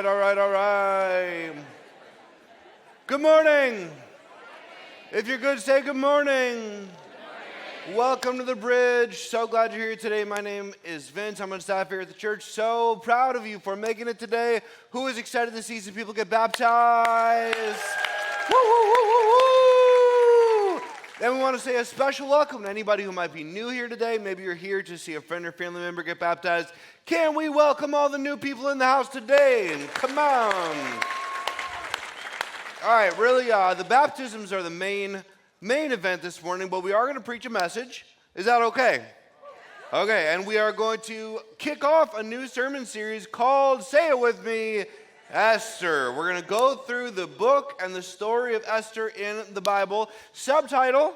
right. Good morning. If you're good, say good morning. Welcome to the bridge. So glad you're here today. My name is Vince. I'm on staff here at the church. So proud of you for making it today. Who is excited to see some people get baptized? Woo, woo, woo, woo, woo. Then we want to say a special welcome to anybody who might be new here today. Maybe you're here to see a friend or family member get baptized. Can we welcome all the new people in the house today? And come on. All right, really, the baptisms are the main event this morning, but we are going to preach a message. Is that okay? Okay, and we are going to kick off a new sermon series called, say it with me, Esther. We're going to go through the book and the story of Esther in the Bible. Subtitle,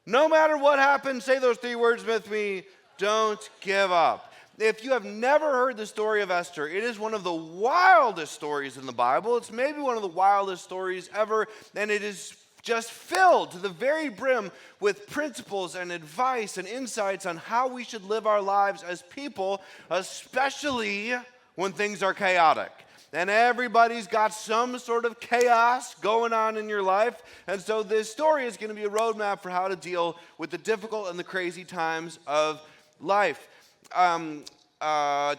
no matter what happens, say those three words with me, don't give up. If you have never heard the story of Esther, it is one of the wildest stories in the Bible. It's maybe one of the wildest stories ever, and it is just filled to the very brim with principles and advice and insights on how we should live our lives as people, especially when things are chaotic. And everybody's got some sort of chaos going on in your life. And so this story is going to be a roadmap for how to deal with the difficult and the crazy times of life.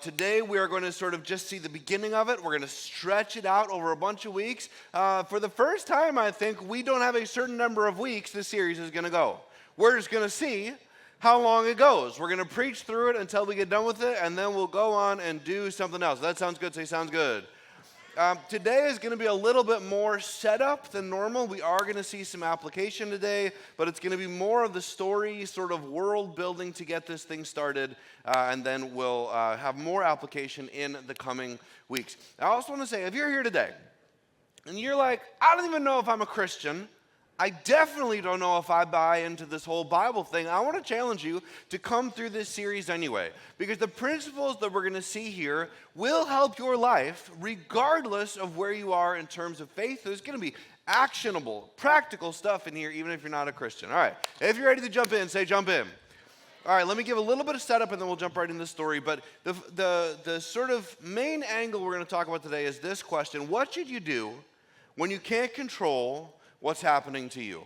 Today we are going to sort of just see the beginning of it. We're going to stretch it out over a bunch of weeks. For the first time, I think, we don't have a certain number of weeks this series is going to go. We're just going to see how long it goes. We're going to preach through it until we get done with it, and then we'll go on and do something else. That sounds good. Say, sounds good. Today is going to be a little bit more setup than normal. We are going to see some application today, but it's going to be more of the story, sort of world building to get this thing started, and then we'll have more application in the coming weeks. I also want to say, if you're here today, and you're like, I don't even know if I'm a Christian, I definitely don't know if I buy into this whole Bible thing, I want to challenge you to come through this series anyway, because the principles that we're going to see here will help your life regardless of where you are in terms of faith. There's going to be actionable, practical stuff in here, even if you're not a Christian. All right, if you're ready to jump in, say jump in. All right, let me give a little bit of setup and then we'll jump right into the story. But the sort of main angle we're going to talk about today is this question: what should you do when you can't control what's happening to you?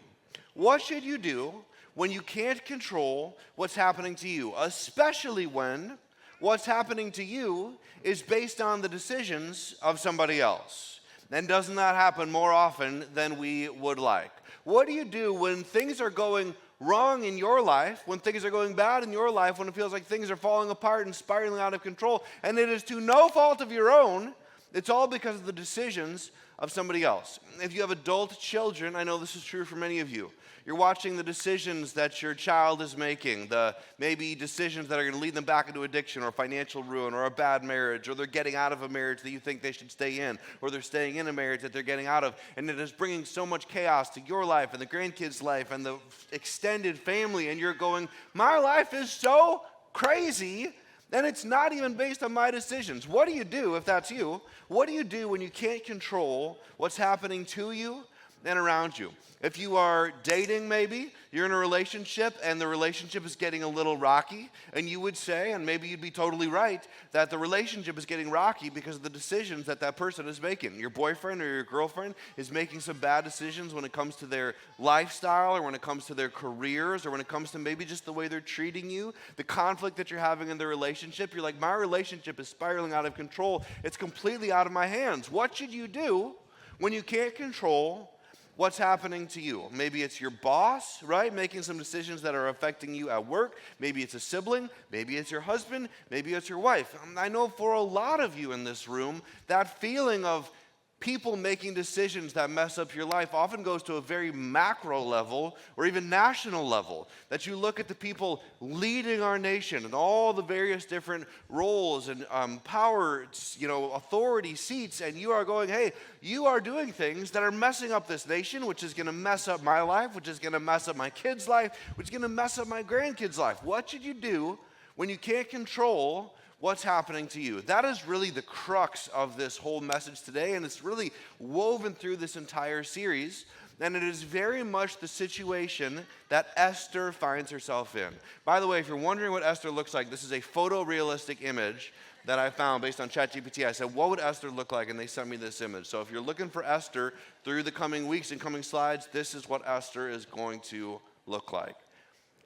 What should you do when you can't control what's happening to you, especially when what's happening to you is based on the decisions of somebody else? And doesn't that happen more often than we would like? What do you do when things are going wrong in your life, when things are going bad in your life, when it feels like things are falling apart and spiraling out of control, and it is to no fault of your own? It's all because of the decisions of somebody else. If you have adult children, I know this is true for many of you. You're watching the decisions that your child is making, the maybe decisions that are going to lead them back into addiction or financial ruin or a bad marriage, or they're getting out of a marriage that you think they should stay in, or they're staying in a marriage that they're getting out of, and it is bringing so much chaos to your life and the grandkids' life and the extended family, and you're going, my life is so crazy, and it's not even based on my decisions. What do you do if that's you? What do you do when you can't control what's happening to you and around you? If you are dating, maybe, you're in a relationship and the relationship is getting a little rocky, and you would say, and maybe you'd be totally right, that the relationship is getting rocky because of the decisions that that person is making. Your boyfriend or your girlfriend is making some bad decisions when it comes to their lifestyle, or when it comes to their careers, or when it comes to maybe just the way they're treating you, the conflict that you're having in the relationship. You're like, my relationship is spiraling out of control. It's completely out of my hands. What should you do when you can't control what's happening to you? Maybe it's your boss, right? Making some decisions that are affecting you at work. Maybe it's a sibling. Maybe it's your husband. Maybe it's your wife. I know for a lot of you in this room, that feeling of people making decisions that mess up your life often goes to a very macro level or even national level. That you look at the people leading our nation and all the various different roles and power, authority seats, and you are going, hey, you are doing things that are messing up this nation, which is going to mess up my life, which is going to mess up my kids' life, which is going to mess up my grandkids' life. What should you do when you can't control what's happening to you? That is really the crux of this whole message today, and it's really woven through this entire series, and it is very much the situation that Esther finds herself in. By the way, if you're wondering what Esther looks like, this is a photorealistic image that I found based on ChatGPT. I said, what would Esther look like? And they sent me this image. So if you're looking for Esther through the coming weeks and coming slides, this is what Esther is going to look like.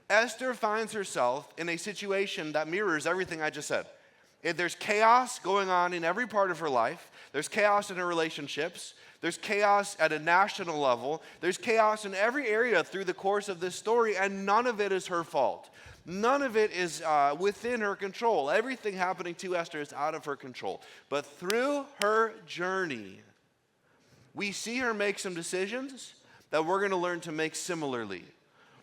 Esther finds herself in a situation that mirrors everything I just said. There's chaos going on in every part of her life. There's chaos in her relationships. There's chaos at a national level. There's chaos in every area through the course of this story, and none of it is her fault. None of it is within her control. Everything happening to Esther is out of her control. But through her journey, we see her make some decisions that we're going to learn to make similarly.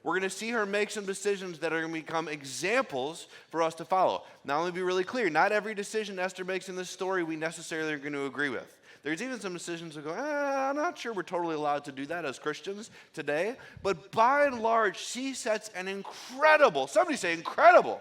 We're going to see her make some decisions that are going to become examples for us to follow. Now, let me be really clear. Not every decision Esther makes in this story we necessarily are going to agree with. There's even some decisions that go, I'm not sure we're totally allowed to do that as Christians today. But by and large, she sets an incredible, somebody say incredible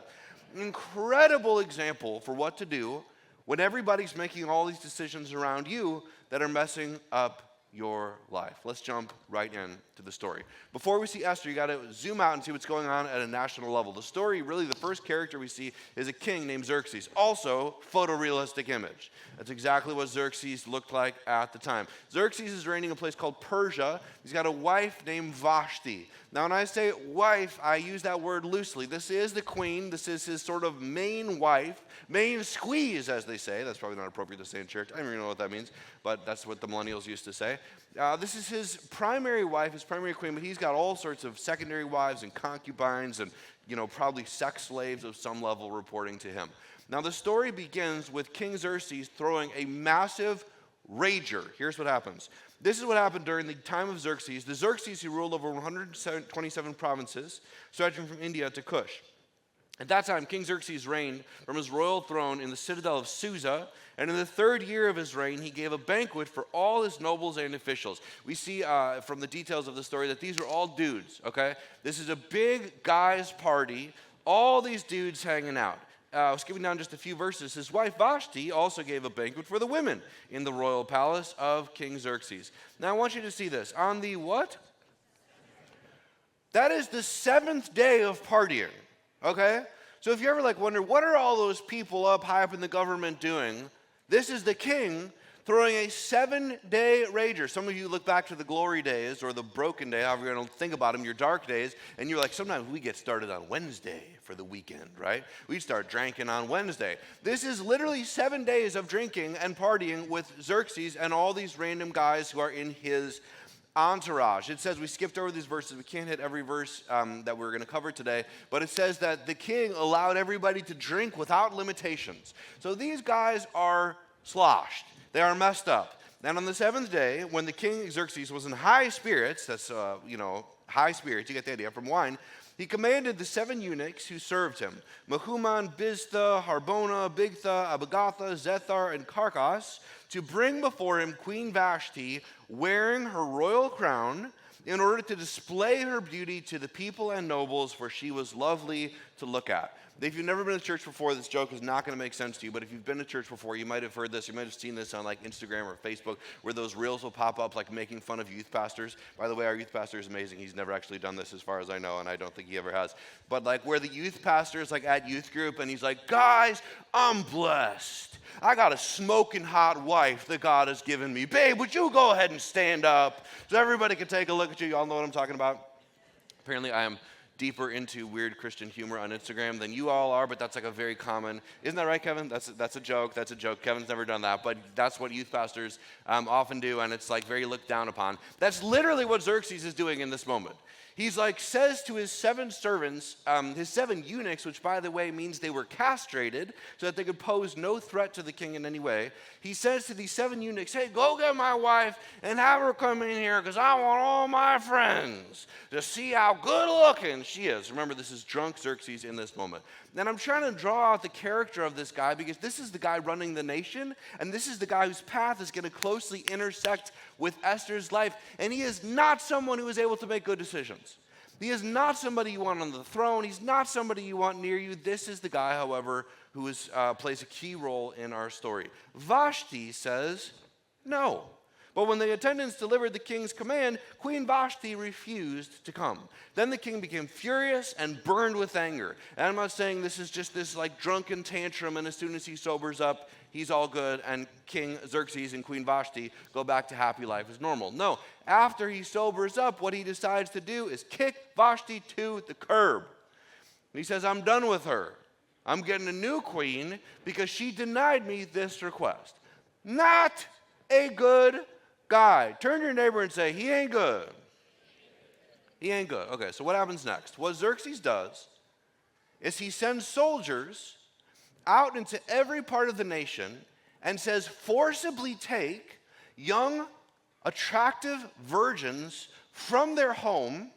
example for what to do when everybody's making all these decisions around you that are messing up your life. Let's jump right into the story. Before we see Esther, you got to zoom out and see what's going on at a national level. The story, really the first character we see is a king named Xerxes, also photorealistic image. That's exactly what Xerxes looked like at the time. Xerxes is reigning in a place called Persia. He's got a wife named Vashti. Now, when I say wife, I use that word loosely. This is the queen. This is his sort of main wife, main squeeze, as they say. That's probably not appropriate to say in church. I don't even know what that means, but that's what the millennials used to say. This is his primary wife, his primary queen, but he's got all sorts of secondary wives and concubines and, probably sex slaves of some level reporting to him. Now, the story begins with King Xerxes throwing a massive rager. Here's what happens. This is what happened during the time of Xerxes. The Xerxes who ruled over 127 provinces, stretching from India to Kush. At that time, King Xerxes reigned from his royal throne in the citadel of Susa, and in the 3rd year of his reign, he gave a banquet for all his nobles and officials. We see from the details of the story that these are all dudes, okay? This is a big guys' party, all these dudes hanging out. Skipping down just a few verses, his wife Vashti also gave a banquet for the women in the royal palace of King Xerxes. Now I want you to see this. On the what? That is the 7th day of partying, okay? So if you ever wonder, what are all those people up high up in the government doing? This is the king throwing a 7-day rager. Some of you look back to the glory days or the broken day, however you're going to think about them, your dark days, and you're like, sometimes we get started on Wednesday for the weekend, right? We start drinking on Wednesday. This is literally 7 days of drinking and partying with Xerxes and all these random guys who are in his entourage. It says, we skipped over these verses. We can't hit every verse that we're going to cover today, but it says that the king allowed everybody to drink without limitations. So these guys are sloshed. They are messed up. And on the 7th day, when the king Xerxes was in high spirits, that's, high spirits, you get the idea, from wine, he commanded the 7 eunuchs who served him, Mehuman, Biztha, Harbona, Bigtha, Abagatha, Zethar, and Carcas, to bring before him Queen Vashti, wearing her royal crown, in order to display her beauty to the people and nobles, for she was lovely to look at. If you've never been to church before, this joke is not going to make sense to you, but if you've been to church before, you might have heard this, you might have seen this on Instagram or Facebook, where those reels will pop up making fun of youth pastors. By the way, our youth pastor is amazing. He's never actually done this as far as I know, and I don't think he ever has. But where the youth pastor is at youth group, and he's like, guys, I'm blessed. I got a smoking hot wife that God has given me. Babe, would you go ahead and stand up so everybody can take a look at you? Y'all know what I'm talking about? Apparently, I am deeper into weird Christian humor on Instagram than you all are, but that's a very common, isn't that right, Kevin? That's a joke. That's a joke. Kevin's never done that, but that's what youth pastors often do, and it's very looked down upon. That's literally what Xerxes is doing in this moment. He's says to his 7 servants, his 7 eunuchs, which by the way means they were castrated so that they could pose no threat to the king in any way. He says to these 7 eunuchs, hey, go get my wife and have her come in here because I want all my friends to see how good looking she is. Remember, this is drunk Xerxes in this moment. And I'm trying to draw out the character of this guy because this is the guy running the nation, and this is the guy whose path is going to closely intersect with Esther's life. And he is not someone who is able to make good decisions. He is not somebody you want on the throne. He's not somebody you want near you. This is the guy, however, who plays a key role in our story. Vashti says no. But when the attendants delivered the king's command, Queen Vashti refused to come. Then the king became furious and burned with anger. And I'm not saying this is just this like drunken tantrum, and as soon as he sobers up, he's all good, and King Xerxes and Queen Vashti go back to happy life as normal. No, after he sobers up, what he decides to do is kick Vashti to the curb. He says, I'm done with her. I'm getting a new queen because she denied me this request. Not a good guy. Turn to your neighbor and say, he ain't good. He ain't good. Okay, so what happens next? What Xerxes does is he sends soldiers out into every part of the nation and says, forcibly take young, attractive virgins from their home,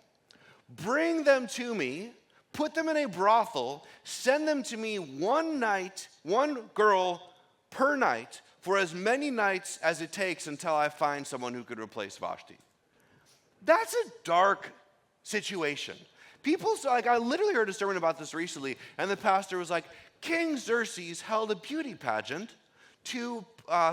bring them to me, put them in a brothel, send them to me one girl per night, for as many nights as it takes until I find someone who could replace Vashti. That's a dark situation. I literally heard a sermon about this recently, and the pastor was like, King Xerxes held a beauty pageant to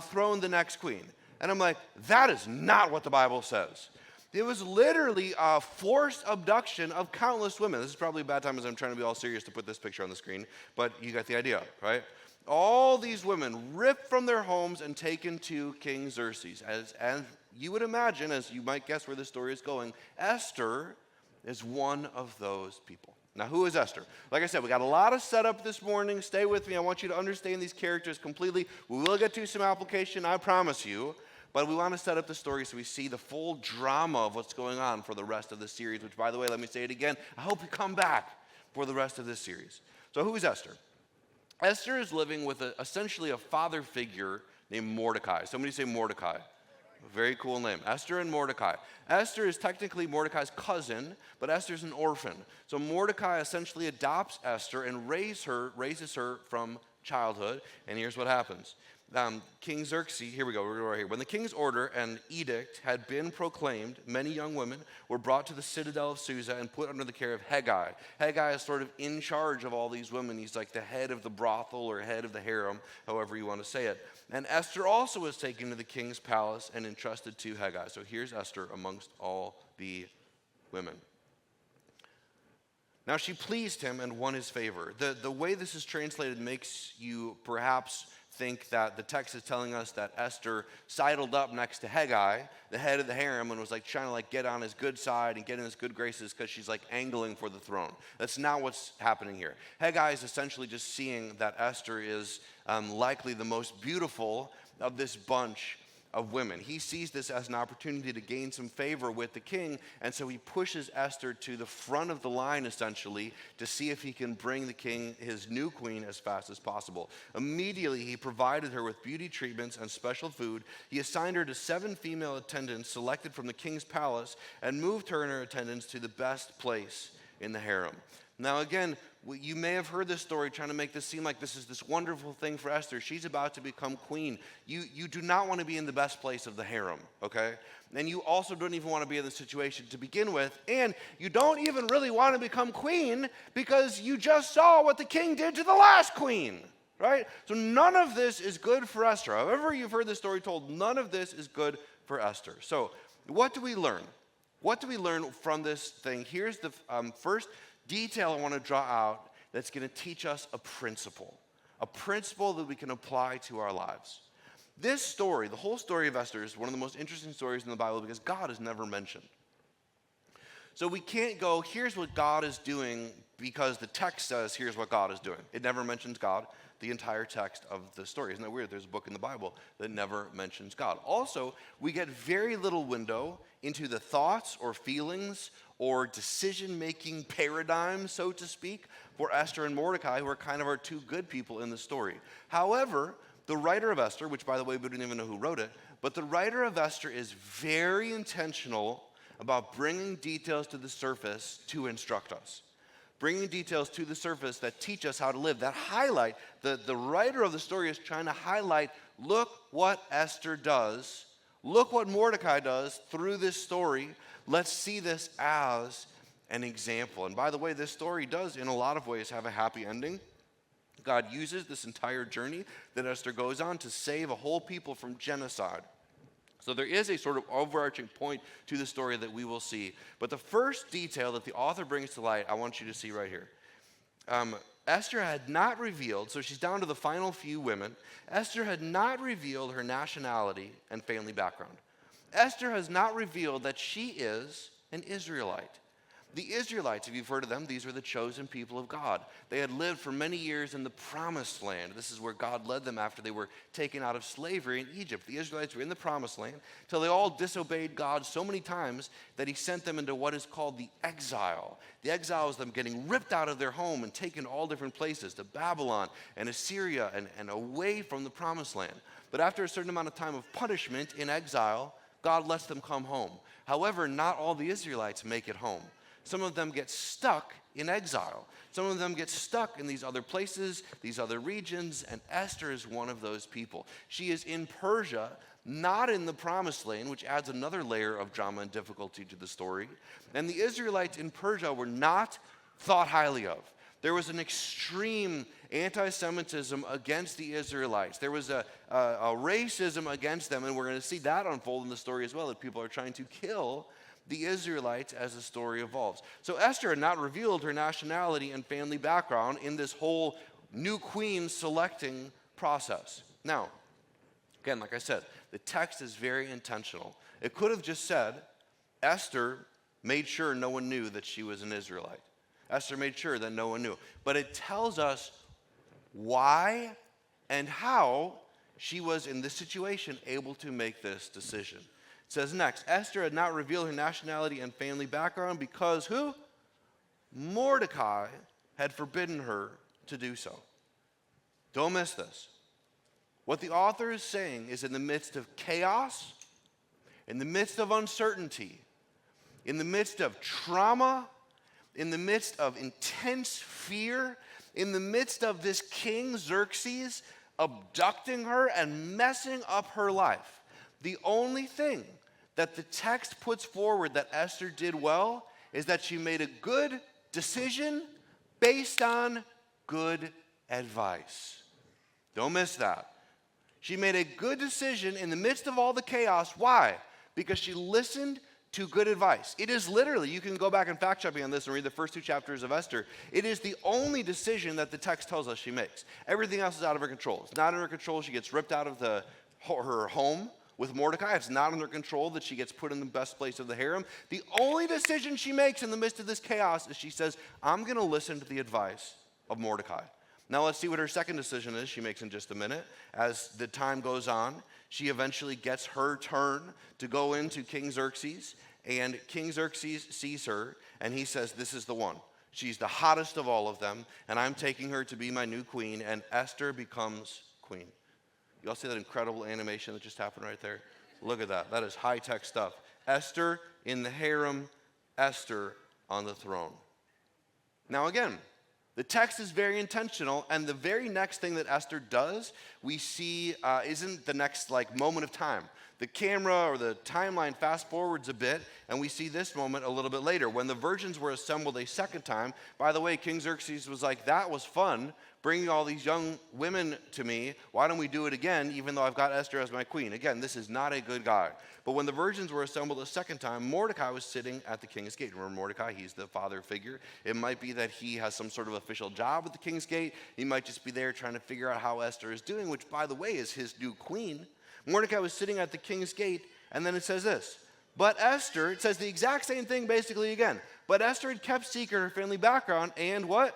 throne the next queen. And I'm like, that is not what the Bible says. It was literally a forced abduction of countless women. This is probably a bad time as I'm trying to be all serious to put this picture on the screen, but you got the idea, right? All these women ripped from their homes and taken to King Xerxes. As you would imagine, as you might guess where this story is going, Esther is one of those people. Now, who is Esther? Like I said, we got a lot of setup this morning. Stay with me. I want you to understand these characters completely. We will get to some application, I promise you. But we want to set up the story so we see the full drama of what's going on for the rest of the series, which, by the way, let me say it again. I hope you come back for the rest of this series. So who is Esther? Esther is living with essentially a father figure named Mordecai. Somebody say Mordecai. A very cool name. Esther and Mordecai. Esther is technically Mordecai's cousin, but Esther's an orphan. So Mordecai essentially adopts Esther and raises her from childhood. And here's what happens. King Xerxes, here we go, we're right here. When the king's order and edict had been proclaimed, many young women were brought to the citadel of Susa and put under the care of Hegai. Hegai is sort of in charge of all these women. He's like the head of the brothel or head of the harem, however you want to say it. And Esther also was taken to the king's palace and entrusted to Hegai. So here's Esther amongst all the women. Now she pleased him and won his favor. The way this is translated makes you perhaps think that the text is telling us that Esther sidled up next to Hegai, the head of the harem, and was like trying to like get on his good side and get in his good graces because she's like angling for the throne. That's not what's happening here. Hegai is essentially just seeing that Esther is likely the most beautiful of this bunch of women. He sees this as an opportunity to gain some favor with the king, and so he pushes Esther to the front of the line, essentially, to see if he can bring the king his new queen as fast as possible. Immediately, he provided her with beauty treatments and special food. He assigned her to 7 female attendants selected from the king's palace and moved her and her attendants to the best place in the harem. Now again, you may have heard this story trying to make this seem like this is this wonderful thing for Esther. She's about to become queen. You do not want to be in the best place of the harem, okay? And you also don't even want to be in the situation to begin with. And you don't even really want to become queen because you just saw what the king did to the last queen, right? So none of this is good for Esther. However you've heard this story told, none of this is good for Esther. So what do we learn? What do we learn from this thing? Here's the first detail I want to draw out that's going to teach us a principle that we can apply to our lives. This story, the whole story of Esther, is one of the most interesting stories in the Bible because God is never mentioned. So we can't go, here's what God is doing because the text says, here's what God is doing. It never mentions God, the entire text of the story. Isn't that weird? There's a book in the Bible that never mentions God. Also, we get very little window into the thoughts or feelings or decision-making paradigm, so to speak, for Esther and Mordecai, who are kind of our 2 good people in the story. However, the writer of Esther, which by the way, we don't even know who wrote it, but the writer of Esther is very intentional about bringing details to the surface to instruct us. Bringing details to the surface that teach us how to live, that highlight, the writer of the story is trying to highlight, look what Esther does, look what Mordecai does through this story. Let's see this as an example. And by the way, this story does, in a lot of ways, have a happy ending. God uses this entire journey that Esther goes on to save a whole people from genocide. So there is a sort of overarching point to the story that we will see. But the first detail that the author brings to light, I want you to see right here. Esther had not revealed, so she's down to the final few women. Esther had not revealed her nationality and family background. Esther has not revealed that she is an Israelite. The Israelites, if you've heard of them, these were the chosen people of God. They had lived for many years in the promised land. This is where God led them after they were taken out of slavery in Egypt. The Israelites were in the promised land till they all disobeyed God so many times that he sent them into what is called the exile. The exile is them getting ripped out of their home and taken to all different places, to Babylon and Assyria and away from the promised land. But after a certain amount of time of punishment in exile, God lets them come home. However, not all the Israelites make it home. Some of them get stuck in exile. Some of them get stuck in these other places, these other regions, and Esther is one of those people. She is in Persia, not in the promised land, which adds another layer of drama and difficulty to the story. And the Israelites in Persia were not thought highly of. There was an extreme anti-Semitism against the Israelites. There was a racism against them, and we're going to see that unfold in the story as well, that people are trying to kill the Israelites as the story evolves. So Esther had not revealed her nationality and family background in this whole new queen selecting process. Now, again, like I said, the text is very intentional. It could have just said, Esther made sure no one knew that she was an Israelite. Esther made sure that no one knew. But it tells us why and how she was in this situation able to make this decision. It says next, Esther had not revealed her nationality and family background because who? Mordecai had forbidden her to do so. Don't miss this. What the author is saying is in the midst of chaos, in the midst of uncertainty, in the midst of trauma, in the midst of intense fear, in the midst of this King Xerxes abducting her and messing up her life, the only thing that the text puts forward that Esther did well is that she made a good decision based on good advice. Don't miss that. She made a good decision in the midst of all the chaos. Why? Because she listened to good advice. It is literally, you can go back and fact check me on this and read the first 2 chapters of Esther. It is the only decision that the text tells us she makes. Everything else is out of her control. It's not in her control. She gets ripped out of her home with Mordecai. It's not in her control that she gets put in the best place of the harem. The only decision she makes in the midst of this chaos is she says, I'm going to listen to the advice of Mordecai. Now let's see what her second decision is she makes in just a minute. As the time goes on, she eventually gets her turn to go into King Xerxes, and King Xerxes sees her, and he says, this is the one. She's the hottest of all of them, and I'm taking her to be my new queen, and Esther becomes queen. You all see that incredible animation that just happened right there? Look at that. That is high-tech stuff. Esther in the harem, Esther on the throne. Now again, the text is very intentional, and the very next thing that Esther does, we see isn't the next moment of time. The camera or the timeline fast forwards a bit, and we see this moment a little bit later. When the virgins were assembled a second time, by the way, King Xerxes was like, that was fun, bringing all these young women to me. Why don't we do it again, even though I've got Esther as my queen? Again, this is not a good guy. But when the virgins were assembled a second time, Mordecai was sitting at the king's gate. Remember Mordecai? He's the father figure. It might be that he has some sort of official job at the king's gate. He might just be there trying to figure out how Esther is doing, which, by the way, is his new queen. Mordecai was sitting at the king's gate, and then it says this. But Esther, it says the exact same thing basically again. But Esther had kept secret her family background and what?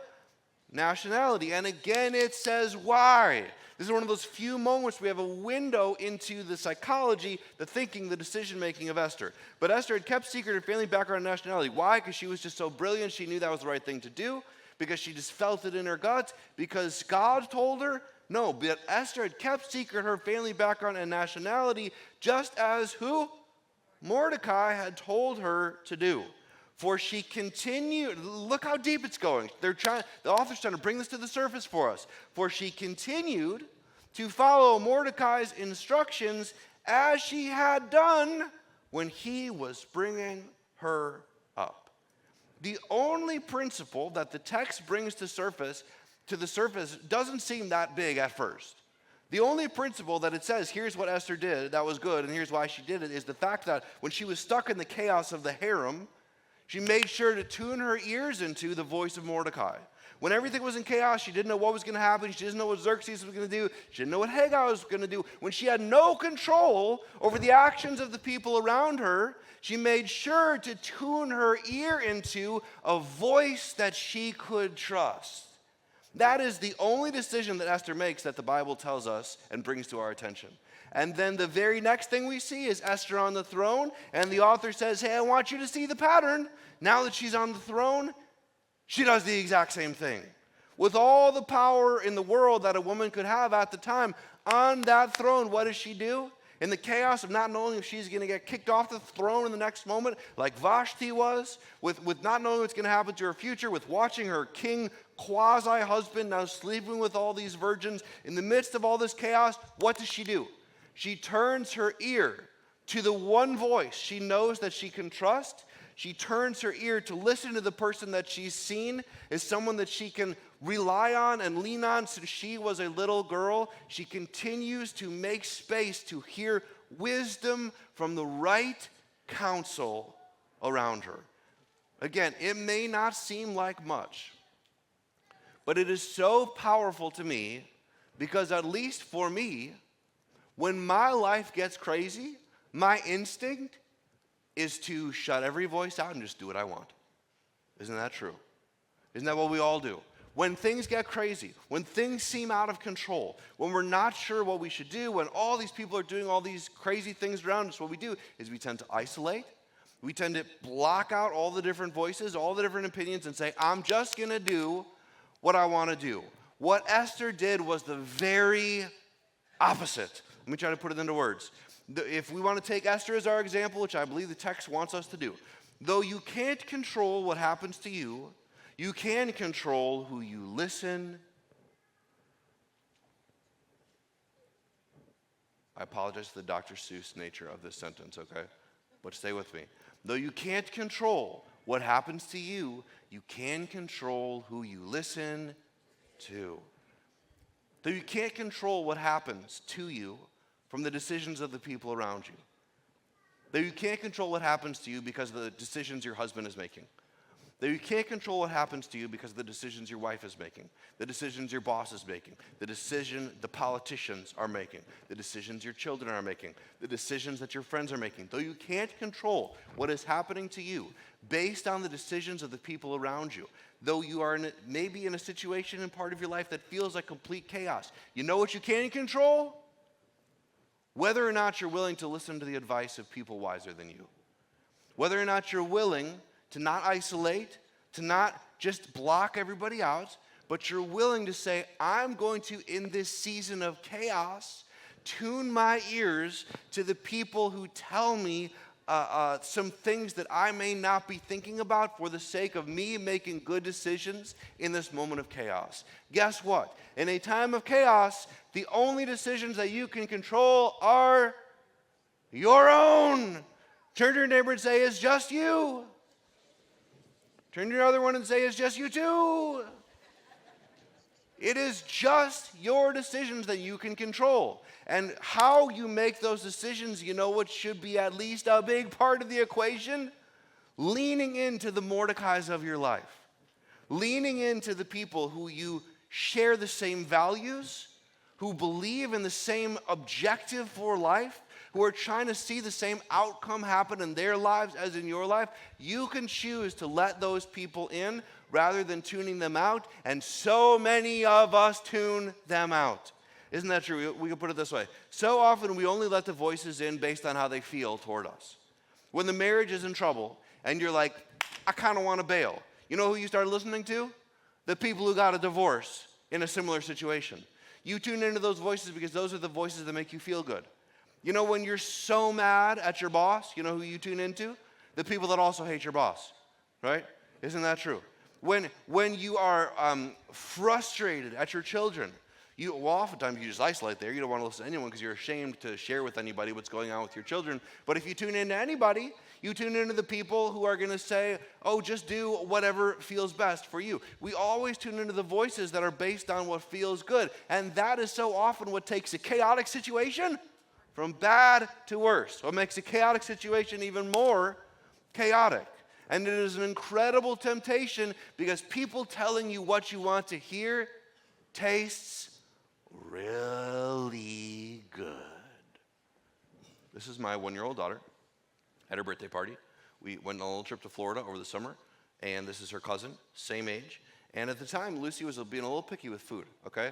Nationality. And again it says why. This is one of those few moments we have a window into the psychology, the thinking, the decision-making of Esther. But Esther had kept secret her family background and nationality. Why? Because she was just so brilliant. She knew that was the right thing to do. Because she just felt it in her guts. Because God told her. No, but Esther had kept secret her family background and nationality just as who? Mordecai had told her to do. For she continued, look how deep it's going. The author's trying to bring this to the surface for us. For she continued to follow Mordecai's instructions as she had done when he was bringing her up. The only principle that the text brings to the surface doesn't seem that big at first. The only principle that it says, here's what Esther did that was good, and here's why she did it, is the fact that when she was stuck in the chaos of the harem, she made sure to tune her ears into the voice of Mordecai. When everything was in chaos, she didn't know what was going to happen. She didn't know what Xerxes was going to do. She didn't know what Haggai was going to do. When she had no control over the actions of the people around her, she made sure to tune her ear into a voice that she could trust. That is the only decision that Esther makes that the Bible tells us and brings to our attention. And then the very next thing we see is Esther on the throne, and the author says, hey, I want you to see the pattern. Now that she's on the throne, she does the exact same thing. With all the power in the world that a woman could have at the time, on that throne, what does she do? In the chaos of not knowing if she's going to get kicked off the throne in the next moment, like Vashti was, with not knowing what's going to happen to her future, with watching her king quasi-husband now sleeping with all these virgins, in the midst of all this chaos, what does she do? She turns her ear to the one voice she knows that she can trust. She turns her ear to listen to the person that she's seen as someone that she can rely on and lean on since she was a little girl. She continues to make space to hear wisdom from the right counsel around her. Again, it may not seem like much, but it is so powerful to me because at least for me, when my life gets crazy, my instinct is to shut every voice out and just do what I want. Isn't that true? Isn't that what we all do? When things get crazy, when things seem out of control, when we're not sure what we should do, when all these people are doing all these crazy things around us, what we do is we tend to isolate. We tend to block out all the different voices, all the different opinions, and say, I'm just going to do what I want to do. What Esther did was the very opposite. Let me try to put it into words. If we want to take Esther as our example, which I believe the text wants us to do, though you can't control what happens to you, you can control who you listen. I apologize for the Dr. Seuss nature of this sentence, okay? But stay with me. Though you can't control what happens to you, you can control who you listen to. Though you can't control what happens to you from the decisions of the people around you. Though you can't control what happens to you because of the decisions your husband is making. Though you can't control what happens to you because of the decisions your wife is making, the decisions your boss is making, the decision the politicians are making, the decisions your children are making, the decisions that your friends are making. Though you can't control what is happening to you based on the decisions of the people around you, though you are maybe in a situation in part of your life that feels like complete chaos, you know what you can control? Whether or not you're willing to listen to the advice of people wiser than you. Whether or not you're willing to not isolate, to not just block everybody out, but you're willing to say, I'm going to, in this season of chaos, tune my ears to the people who tell me some things that I may not be thinking about for the sake of me making good decisions in this moment of chaos. Guess what? In a time of chaos, the only decisions that you can control are your own. Turn to your neighbor and say, it's just you. Turn to your other one and say, it's just you too. It is just your decisions that you can control. And how you make those decisions, you know what should be at least a big part of the equation? Leaning into the Mordecais of your life. Leaning into the people who you share the same values, who believe in the same objective for life, who are trying to see the same outcome happen in their lives as in your life. You can choose to let those people in rather than tuning them out, and so many of us tune them out. Isn't that true? We can put it this way. So often we only let the voices in based on how they feel toward us. When the marriage is in trouble and you're like, I kind of want to bail. You know who you started listening to? The people who got a divorce in a similar situation. You tune into those voices because those are the voices that make you feel good. You know when you're so mad at your boss, you know who you tune into? The people that also hate your boss, right? Isn't that true? When you are frustrated at your children, Oftentimes you just isolate there. You don't want to listen to anyone because you're ashamed to share with anybody what's going on with your children. But if you tune into anybody, you tune into the people who are going to say, oh, just do whatever feels best for you. We always tune into the voices that are based on what feels good. And that is so often what takes a chaotic situation from bad to worse. What makes a chaotic situation even more chaotic. And it is an incredible temptation because people telling you what you want to hear tastes really good. This is my 1-year-old daughter at her birthday party. We went on a little trip to Florida over the summer, and this is her cousin, same age. And at the time, Lucy was being a little picky with food, okay?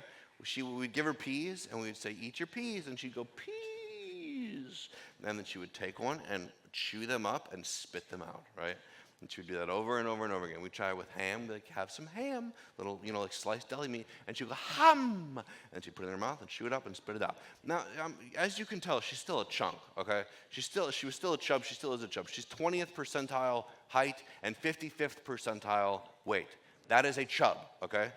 We'd give her peas, and we'd say, eat your peas, and she'd go, peas. And then she would take one and chew them up and spit them out, right? And she would do that over and over and over again. We'd try it with ham, like have some ham, little, like sliced deli meat, and she'd go, hum, and she'd put it in her mouth and chew it up and spit it out. Now, as you can tell, she's still a chunk, okay? She was still a chub, she still is a chub. She's 20th percentile height and 55th percentile weight. That is a chub, okay?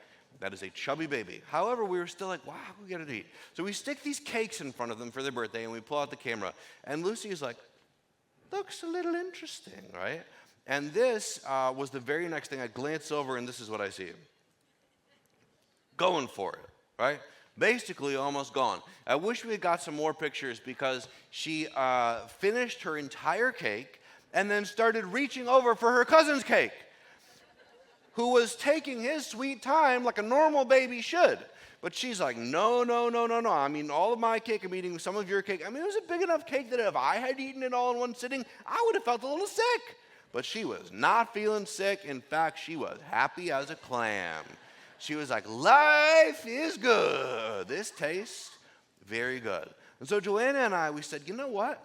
That is a chubby baby. However, we were still like, wow, we got to eat. So we stick these cakes in front of them for their birthday, and we pull out the camera, and Lucy is like, looks a little interesting, right? And this was the very next thing. I glance over, and this is what I see. Going for it, right? Basically almost gone. I wish we had got some more pictures because she finished her entire cake and then started reaching over for her cousin's cake, who was taking his sweet time like a normal baby should. But she's like, no. I mean, all of my cake, I'm eating some of your cake. I mean, it was a big enough cake that if I had eaten it all in one sitting, I would have felt a little sick. But she was not feeling sick. In fact, she was happy as a clam. She was like, life is good. This tastes very good. And so Joanna and I, we said, you know what?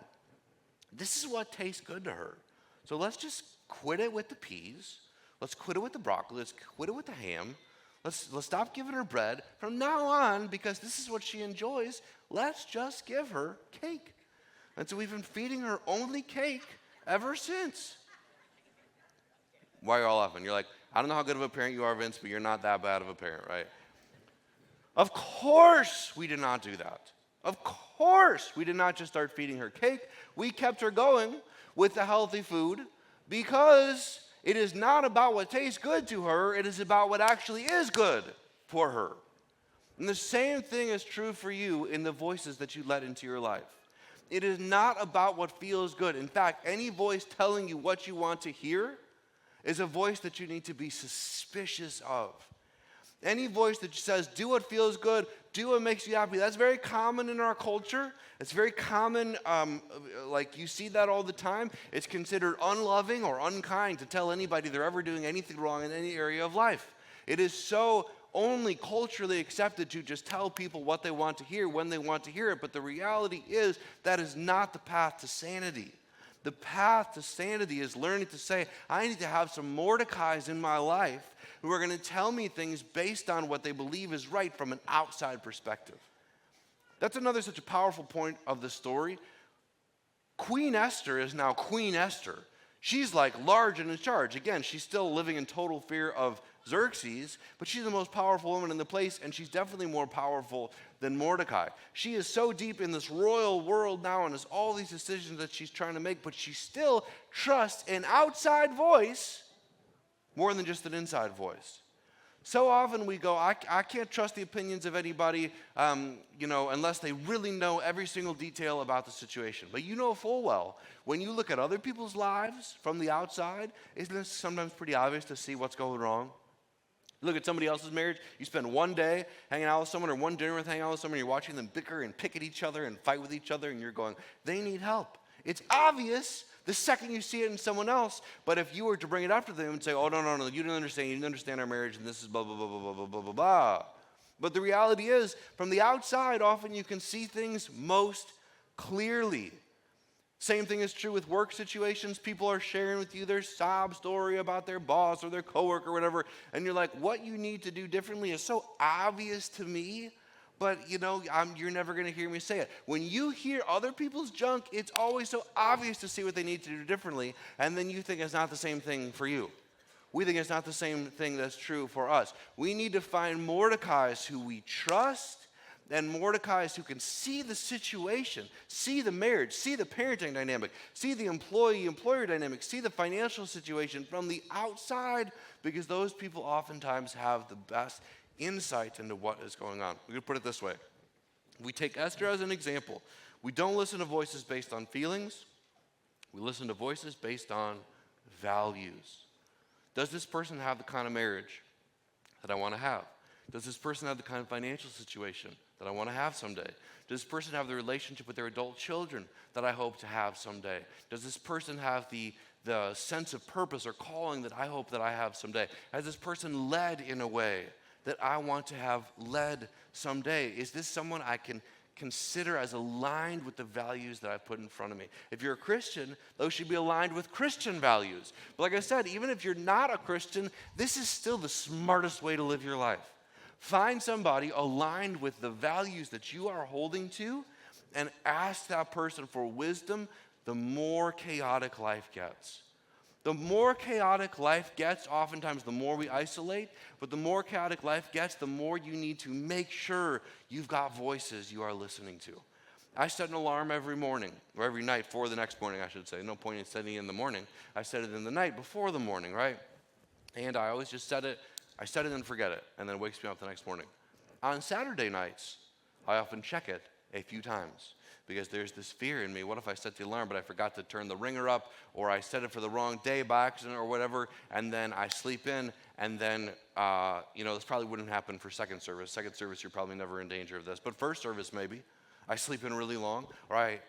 This is what tastes good to her. So let's just quit it with the peas. Let's quit it with the broccoli. Let's quit it with the ham. Let's stop giving her bread. From now on, because this is what she enjoys, let's just give her cake. And so we've been feeding her only cake ever since. Why are you all laughing? You're like, I don't know how good of a parent you are, Vince, but you're not that bad of a parent, right? Of course we did not do that. Of course we did not just start feeding her cake. We kept her going with the healthy food because it is not about what tastes good to her. It is about what actually is good for her. And the same thing is true for you in the voices that you let into your life. It is not about what feels good. In fact, any voice telling you what you want to hear is a voice that you need to be suspicious of. Any voice that says, do what feels good, do what makes you happy, that's very common in our culture. It's very common, like you see that all the time. It's considered unloving or unkind to tell anybody they're ever doing anything wrong in any area of life. It is so only culturally accepted to just tell people what they want to hear when they want to hear it, but the reality is that is not the path to sanity. The path to sanity is learning to say, I need to have some Mordecais in my life who are going to tell me things based on what they believe is right from an outside perspective. That's another such a powerful point of the story. Queen Esther is now Queen Esther. She's like large and in charge. Again, she's still living in total fear of Xerxes, but she's the most powerful woman in the place, and she's definitely more powerful than Mordecai. She is so deep in this royal world now and has all these decisions that she's trying to make, but she still trusts an outside voice more than just an inside voice. So often we go, I can't trust the opinions of anybody, unless they really know every single detail about the situation. But you know full well, when you look at other people's lives from the outside, isn't it sometimes pretty obvious to see what's going wrong? Look at somebody else's marriage. You spend one day hanging out with someone or one dinner with hanging out with someone, and you're watching them bicker and pick at each other and fight with each other, and you're going, they need help. It's obvious the second you see it in someone else, but if you were to bring it up to them and say, oh, no, you didn't understand our marriage, and this is blah, blah, blah, blah, blah, blah, blah, blah. But the reality is, from the outside, often you can see things most clearly. Same thing is true with work situations. People are sharing with you their sob story about their boss or their coworker or whatever, and you're like, what you need to do differently is so obvious to me, but you're never going to hear me say it. When you hear other people's junk, it's always so obvious to see what they need to do differently, and then you think it's not the same thing for you. We think it's not the same thing that's true for us. We need to find Mordecais who we trust and Mordecai's who can see the situation, see the marriage, see the parenting dynamic, see the employee-employer dynamic, see the financial situation from the outside, because those people oftentimes have the best insight into what is going on. We could put it this way. We take Esther as an example. We don't listen to voices based on feelings. We listen to voices based on values. Does this person have the kind of marriage that I want to have? Does this person have the kind of financial situation that I want to have someday? Does this person have the relationship with their adult children that I hope to have someday? Does this person have the sense of purpose or calling that I hope that I have someday? Has this person led in a way that I want to have led someday? Is this someone I can consider as aligned with the values that I've put in front of me? If you're a Christian, those should be aligned with Christian values. But like I said, even if you're not a Christian, this is still the smartest way to live your life. Find somebody aligned with the values that you are holding to and ask that person for wisdom. The more chaotic life gets. The more chaotic life gets, oftentimes the more we isolate, but the more chaotic life gets, the more you need to make sure you've got voices you are listening to. I set an alarm every morning, or every night for the next morning, I should say. No point in setting it in the morning. I set it in the night before the morning, right? And I always just set it and forget it, and then it wakes me up the next morning. On Saturday nights, I often check it a few times, because there's this fear in me. What if I set the alarm, but I forgot to turn the ringer up, or I set it for the wrong day by accident or whatever, and then I sleep in, and then, this probably wouldn't happen for second service. Second service, you're probably never in danger of this. But first service, maybe. I sleep in really long, or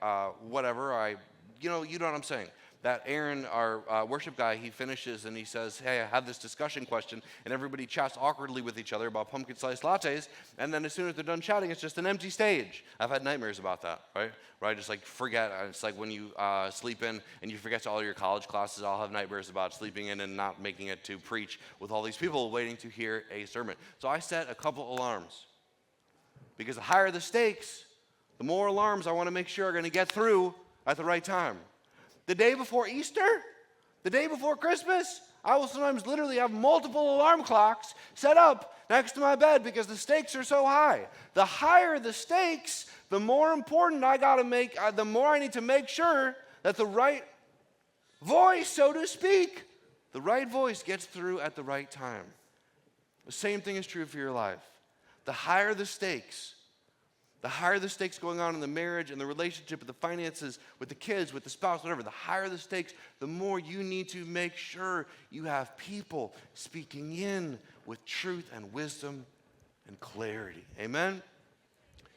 you know what I'm saying. That Aaron, our worship guy, he finishes and he says, hey, I have this discussion question, and everybody chats awkwardly with each other about pumpkin spice lattes, and then as soon as they're done chatting, it's just an empty stage. I've had nightmares about that, right? Where I just forget. It's like when you sleep in and you forget all your college classes. I'll have nightmares about sleeping in and not making it to preach with all these people waiting to hear a sermon. So I set a couple alarms, because the higher the stakes, the more alarms I want to make sure are going to get through at the right time. The day before Easter, the day before Christmas, I will sometimes literally have multiple alarm clocks set up next to my bed because the stakes are so high. The higher the stakes, the more important the more I need to make sure that the right voice, so to speak, the right voice gets through at the right time. The same thing is true for your life. The higher the stakes going on in the marriage and the relationship, with the finances, with the kids, with the spouse, whatever, the higher the stakes, the more you need to make sure you have people speaking in with truth and wisdom and clarity. Amen?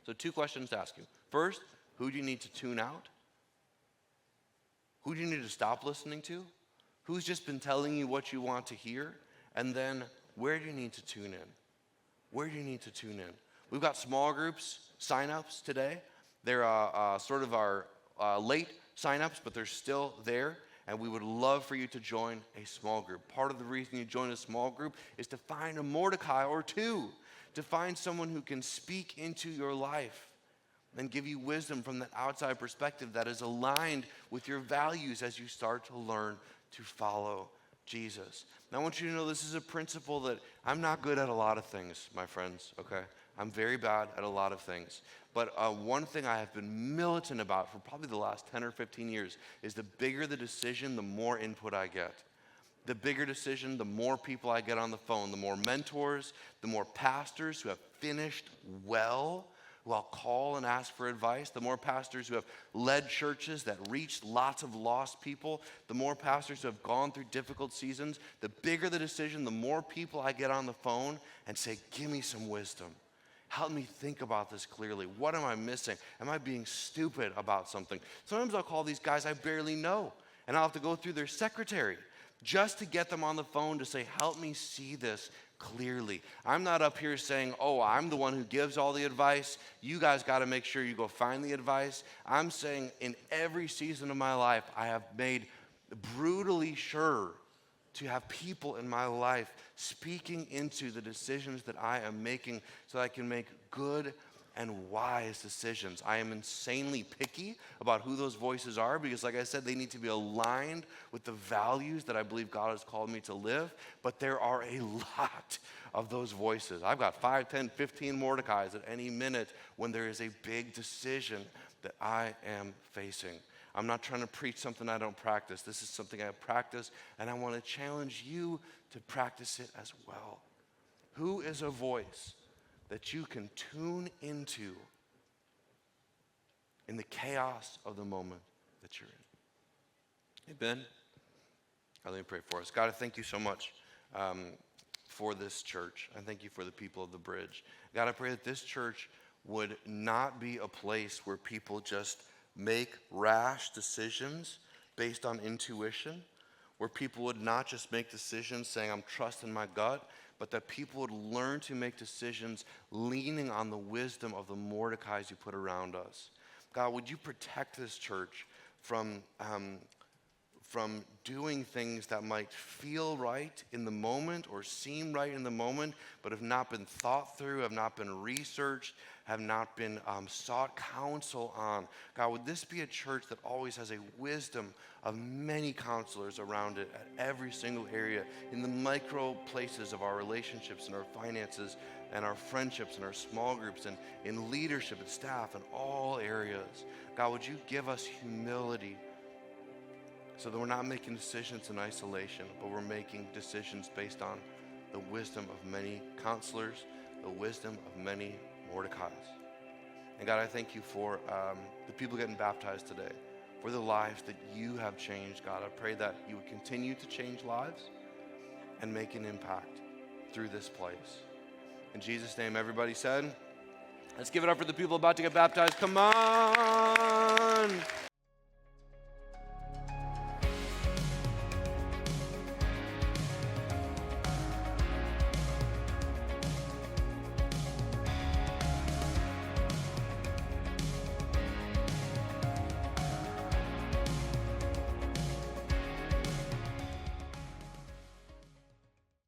So 2 questions to ask you. First, who do you need to tune out? Who do you need to stop listening to? Who's just been telling you what you want to hear? And then, where do you need to tune in? Where do you need to tune in? We've got small groups sign-ups today. They're sort of our late sign-ups, but they're still there, and we would love for you to join a small group. Part of the reason you join a small group is to find a Mordecai or 2, to find someone who can speak into your life and give you wisdom from that outside perspective that is aligned with your values as you start to learn to follow Jesus. Now, I want you to know this is a principle that I'm not good at a lot of things, my friends, okay? I'm very bad at a lot of things. But one thing I have been militant about for probably the last 10 or 15 years is the bigger the decision, the more input I get. The bigger decision, the more people I get on the phone, the more mentors, the more pastors who have finished well, who I'll call and ask for advice, the more pastors who have led churches that reached lots of lost people, the more pastors who have gone through difficult seasons. The bigger the decision, the more people I get on the phone and say, give me some wisdom. Help me think about this clearly. What am I missing? Am I being stupid about something? Sometimes I'll call these guys I barely know, and I'll have to go through their secretary just to get them on the phone to say, help me see this clearly. I'm not up here saying, oh, I'm the one who gives all the advice. You guys got to make sure you go find the advice. I'm saying in every season of my life, I have made brutally sure to have people in my life speaking into the decisions that I am making so that I can make good, and wise decisions. I am insanely picky about who those voices are because, like I said, they need to be aligned with the values that I believe God has called me to live. But there are a lot of those voices. I've got 5, 10, 15 Mordecais at any minute when there is a big decision that I am facing. I'm not trying to preach something I don't practice. This is something I practice, and I want to challenge you to practice it as well. Who is a voice that you can tune into in the chaos of the moment that you're in? Amen. Let me pray for us. God, I thank you so much for this church. I thank you for the people of the Bridge. God, I pray that this church would not be a place where people just make rash decisions based on intuition, where people would not just make decisions saying, I'm trusting my gut, but that people would learn to make decisions leaning on the wisdom of the Mordecais you put around us. God, would you protect this church from doing things that might feel right in the moment or seem right in the moment, but have not been thought through, have not been researched, have not been sought counsel on. God, would this be a church that always has a wisdom of many counselors around it at every single area, in the micro places of our relationships and our finances and our friendships and our small groups and in leadership and staff and all areas. God, would you give us humility so that we're not making decisions in isolation, but we're making decisions based on the wisdom of many counselors, the wisdom of many Mordecais. And God, I thank you for the people getting baptized today, for the lives that you have changed. God, I pray that you would continue to change lives and make an impact through this place. In Jesus' name, everybody said, let's give it up for the people about to get baptized. Come on.